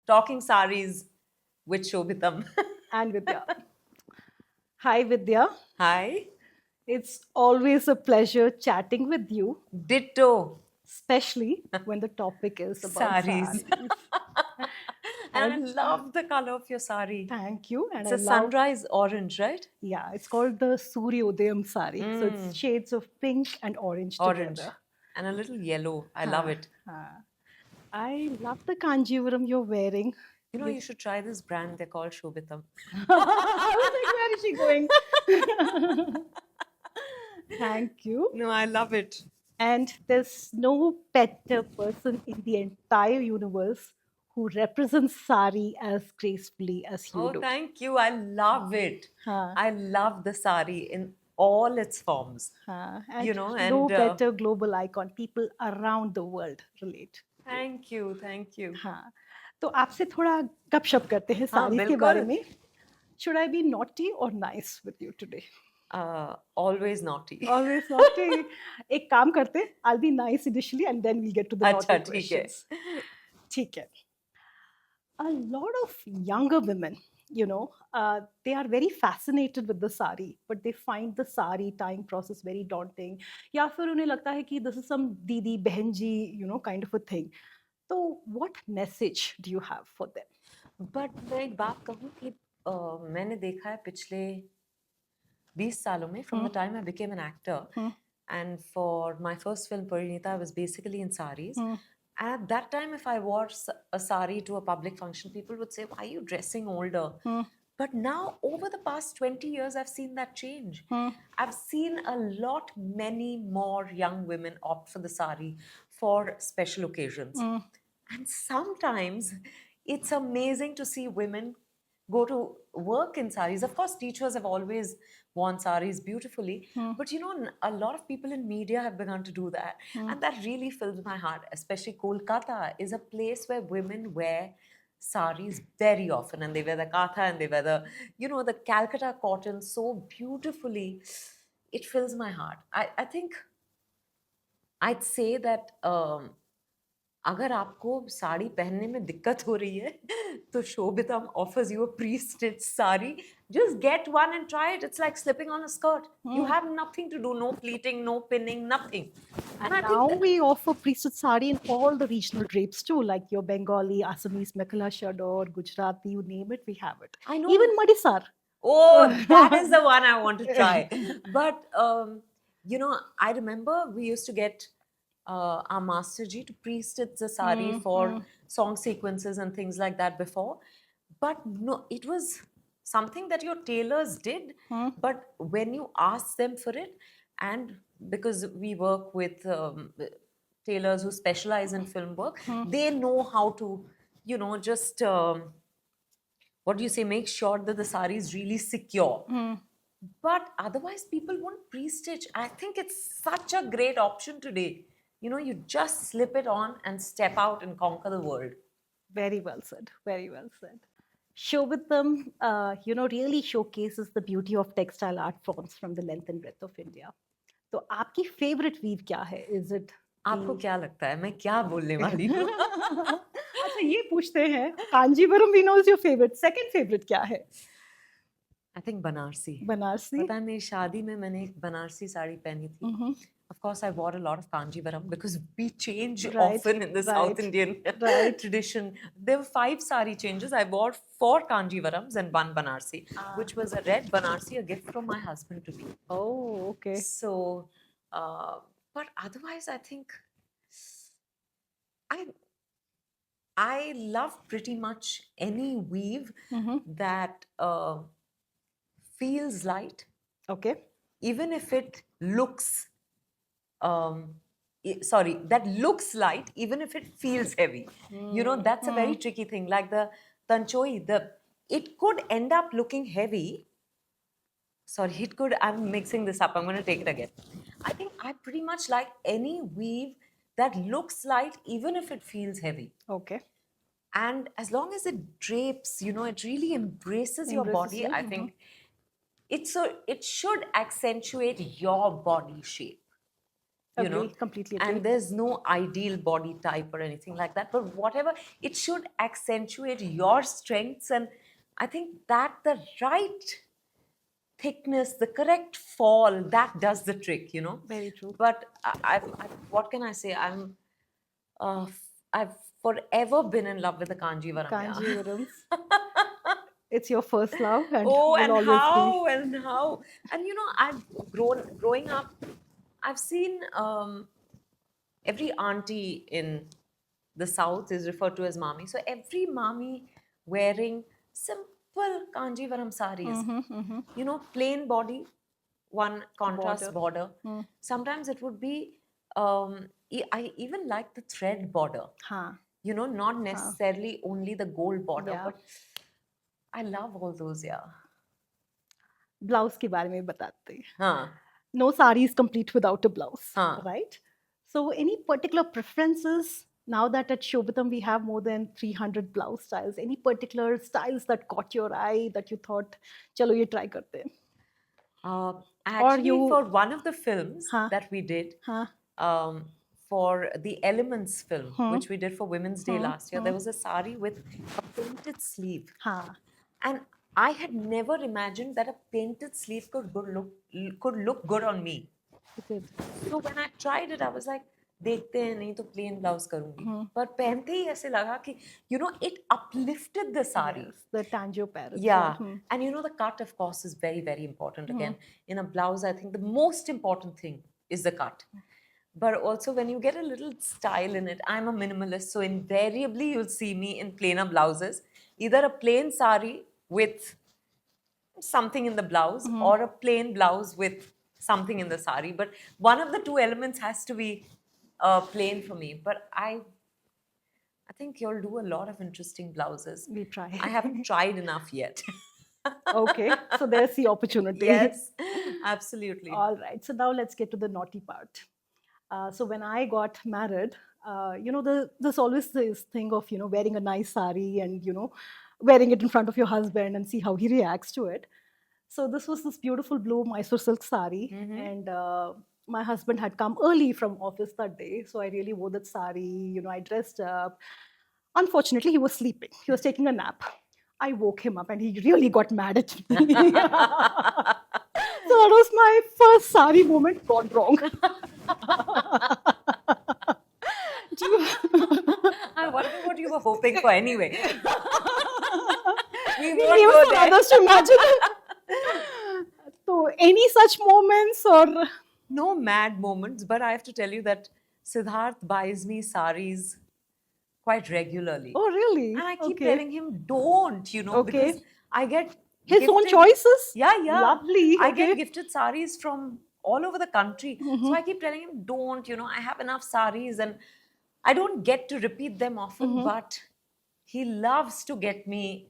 Talking Saris with Shobhitam. And Vidya. Hi, Vidya. Hi. It's always a pleasure chatting with you, Ditto. especially when the topic is about Saris. saris. And I And love the color of your sari. thank you. And It's I a love, sunrise orange, right? yeah, it's called the Suryodayam sari. So it's Mm, shades of pink and orange orange. together. And a little yellow. I love Huh, it. huh. I love the Kanjivaram you're wearing. You know, You- you should try this brand. They're called Shobhitam. I was like, where is she going? Thank you. No, I love it. And there's no better person in the entire universe who represents sari as gracefully as you Oh, do. thank you. I love it. Huh, I love the sari in all its forms. huh. You And know, no and better global icon. People around the world relate. thank you. Thank you. हाँ तो आपसे थोड़ा गपशप करते हैं हाँ, साड़ीज के बारे बिल्कुल. में. Should I be naughty or nice with you today? Always naughty. Always naughty. एक काम करते हैं. I'll be nice initially and then we'll get to the अच्छा, naughty ठीक है. questions. ठीक है. A lot of younger women, they are very fascinated with the sari, but they find the sari tying process very daunting. या फिर उन्हें लगता है कि this is some दीदी बहन जी, kind of a thing. So what message do you have for them? But मैं एक बात कहूँ कि मैंने देखा है पिछले 20 सालों में from the time I became an actor and for my first film Parinita I was basically in saris. And at that time, if I wore a sari to a public function, people would say, why are you dressing older? But now, over the past 20 years, I've seen that change. I've seen a lot, many more young women opt for the sari for special occasions. And sometimes it's amazing to see women go to work in saris. Of course, teachers have always worn saris beautifully, but a lot of people in media have begun to do that. And that really fills my heart, especially Kolkata is a place where women wear saris very often, and they wear the katha and they wear the Calcutta cotton so beautifully. It fills my heart. I think I'd say that अगर आपको साड़ी पहनने में दिक्कत हो रही है तो शोभितम offers you a pre-stitched sari. Just get one and try it. It's like slipping on a skirt. You have nothing to do, no pleating, no pinning, nothing. And I now think we offer priesthood sari in all the regional drapes too, like your Bengali, Assamese, Mekhala Chador, Gujarati, you name it, we have it. I know. Even Madisar. Oh, that is the one I want to try. But, I remember we used to get our Master Ji to pre-stitch the sari for song sequences and things like that before. But no, it was something that your tailors did. But when you ask them for it, and because we work with tailors who specialize in film work, they know how to, just what do you say, make sure that the sari is really secure. But otherwise, people won't pre-stitch. I think it's such a great option today. You just slip it on and step out and conquer the world. Very well said. Very well said. Shobhitam, really showcases the beauty of textile art forms from the length and breadth of India. So, आपकी favorite weave क्या है? Is it? आपको क्या लगता है मैं क्या बोलने वाली हूँ? अच्छा ये पूछते हैं. Kanjeevaram we know is your favorite. Second favorite क्या है? I think Banarasi. बनारसी. पता है मेरी शादी में मैंने एक बनारसी साड़ी पहनी थी. Of course, I wore a lot of Kanjivaram because we change often in the South Indian tradition. There were 5 sari changes. I wore 4 Kanjivarams and 1 Banarsi, which was a red Banarsi, a gift from my husband to me. Oh, okay. So, but otherwise, I think I love pretty much any weave that feels light. Okay. Even if it looks that looks light, even if it feels heavy. That's a very tricky thing. Like the tanchoi, it could end up looking heavy. Sorry, I'm mixing this up. I'm going to take it again. I think I pretty much like any weave that looks light, even if it feels heavy. Okay. And as long as it drapes, it really embraces your body. I think it should accentuate your body shape. you know, Agree, completely agree. and there's no ideal body type or anything like that. But whatever, it should accentuate your strengths, and I think that the right thickness, the correct fall, that does the trick, you know. Very true. But what can I say? Uh, I've forever been in love with the Kanjivaram. Yeah. Kanjivarams. It's your first love and Oh, will and always how be. and how, and you know, growing up, I've seen every auntie in the south is referred to as mami. So every mami wearing simple Kanjivaram saris, you know, plain body, one contrast border. Sometimes it would be, I even like the thread border. Huh. You know, not necessarily only the gold border, Yeah. but I love all those, yeah. Blouse के बारे में बताते हैं. Huh. No sari is complete without a blouse, Huh. right? So, any particular preferences now that at Shobhatam we have more than 300 blouse styles? Any particular styles that caught your eye that you thought, chalo ye try karte hain? Actually, you- for one of the films Huh. that we did, Huh. for the Elements film, which we did for Women's Day last year, there was a sari with a painted sleeve. Huh. And I had never imagined that a painted sleeve could look good on me. It did. So when I tried it, I was like, देखते हैं नहीं तो plain blouse करूंगी. पर पहनते ही ऐसे लगा कि, you know, it uplifted the sari. Yes, the Tanjo Paris. Yeah, and you know, the cut, of course, is very, very important. Again, in a blouse, I think the most important thing is the cut. But also, when you get a little style in it, I'm a minimalist, so invariably you'll see me in plainer blouses, either a plain sari with something in the blouse or a plain blouse with something in the sari. But one of the two elements has to be plain for me. But I think you'll do a lot of interesting blouses. We try. I haven't tried enough yet. Okay, so there's the opportunity. Yes, absolutely. All right, so now let's get to the naughty part. So when I got married, you know, there's always this thing of, you know, wearing a nice sari and, you know, wearing it in front of your husband and see how he reacts to it. So this was this beautiful blue Mysore silk sari, and my husband had come early from office that day, so I really wore that sari. You know, I dressed up. Unfortunately, he was sleeping. He was taking a nap. I woke him up, and he really got mad at me. So that was my first sari moment gone wrong. I wonder what you were hoping for anyway. We We won't leave go for there. others to imagine. So, any such moments or? No mad moments, but I have to tell you that Siddharth buys me saris quite regularly. Oh, really? And I keep Okay. telling him, don't, you know, Okay. because I get His own gifted- choices? Yeah, yeah. Lovely. I Okay. get gifted saris from all over the country. So I keep telling him, don't, you know, I have enough saris and I don't get to repeat them often, but he loves to get me,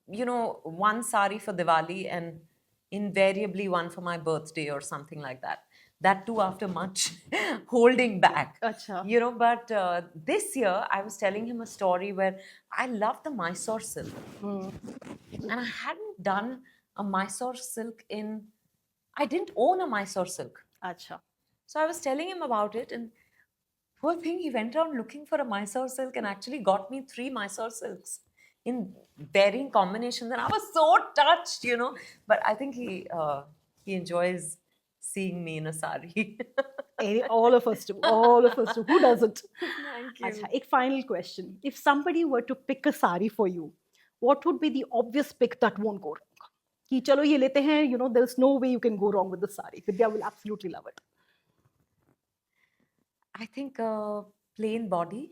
you know, one sari for Diwali and invariably one for my birthday or something like that. That too after much holding back. Acha. You know, but this year I was telling him a story where I love the Mysore silk. And I hadn't done a Mysore silk I didn't own a Mysore silk. Acha. So I was telling him about it, and poor thing, he went around looking for a Mysore silk and actually got me 3 Mysore silks in varying combinations. And I was so touched, you know. But I think he enjoys seeing me in a sari. All of us do. All of us do. Who doesn't? Thank you. Acha, एक final question. If somebody were to pick a sari for you, what would be the obvious pick that won't go wrong? कि चलो ये लेते हैं, you know, there's no way you can go wrong with the sari. Vidya will absolutely love it. I think a plain body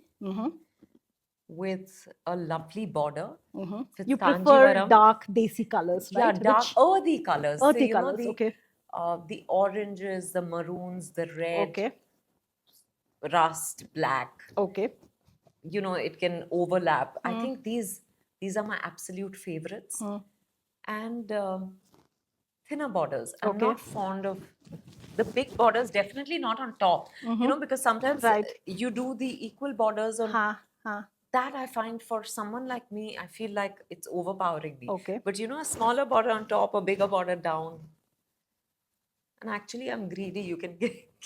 with a lovely border. With You prefer Kanjivaram. dark, desi colors, Yeah, right? dark, Which- earthy colors. So, earthy you know, colors, okay. The oranges, the maroons, the red, Okay. rust, black. Okay. You know, it can overlap. I think these are my absolute favorites. And thinner borders. I'm Okay. not fond of the big borders, definitely not on top. You know, because sometimes Right. you do the equal borders on Ha. that. I find for someone like me, I feel like it's overpowering me. Okay. But you know, a smaller border on top, a bigger border down, And actually, I'm greedy. You can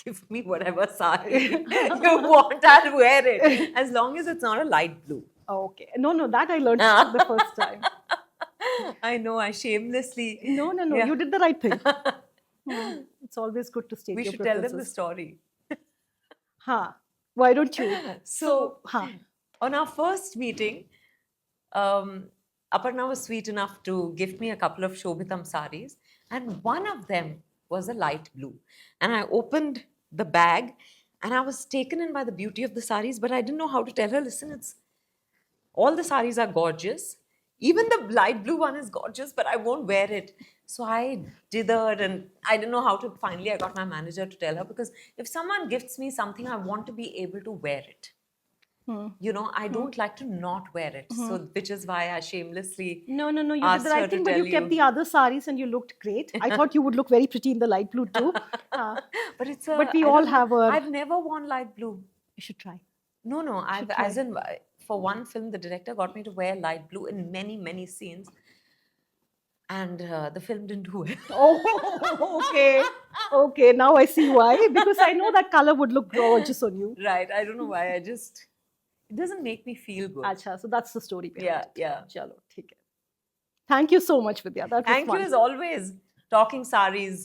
give me whatever sari you want. I'll wear it as long as it's not a light blue. Okay. No, that I learned the first time. I know. I shamelessly. No, Yeah. you did the right thing. It's always good to state We your should tell them the preferences. story. Huh. Why don't you? So, huh. on our first meeting, Aparna was sweet enough to gift me a couple of Shobhitam saris, and one of them was a light blue. And I opened the bag, and I was taken in by the beauty of the saris, but I didn't know how to tell her, listen, it's all the saris are gorgeous. Even the light blue one is gorgeous, but I won't wear it. So I dithered, and I didn't know how to. Finally, I got my manager to tell her, because if someone gifts me something, I want to be able to wear it. You know, I don't like to not wear it. So, which is why I shamelessly No, you did asked the her right to thing, but tell you kept the other saris and you looked great. I thought you would look very pretty in the light blue too. But it's a. But we I all don't- have a. I've never worn light blue. You should try. No, I've try. as in for one film, the director got me to wear light blue in many scenes, and the film didn't do it. Oh, okay. Okay, now I see why. Because I know that color would look gorgeous on you. Right? I don't know why. It doesn't make me feel good. Acha, so that's the story behind it. Yeah. Chalo, theek hai. Thank you so much, Vidya. That was Thank you fun. as always. Talking saris.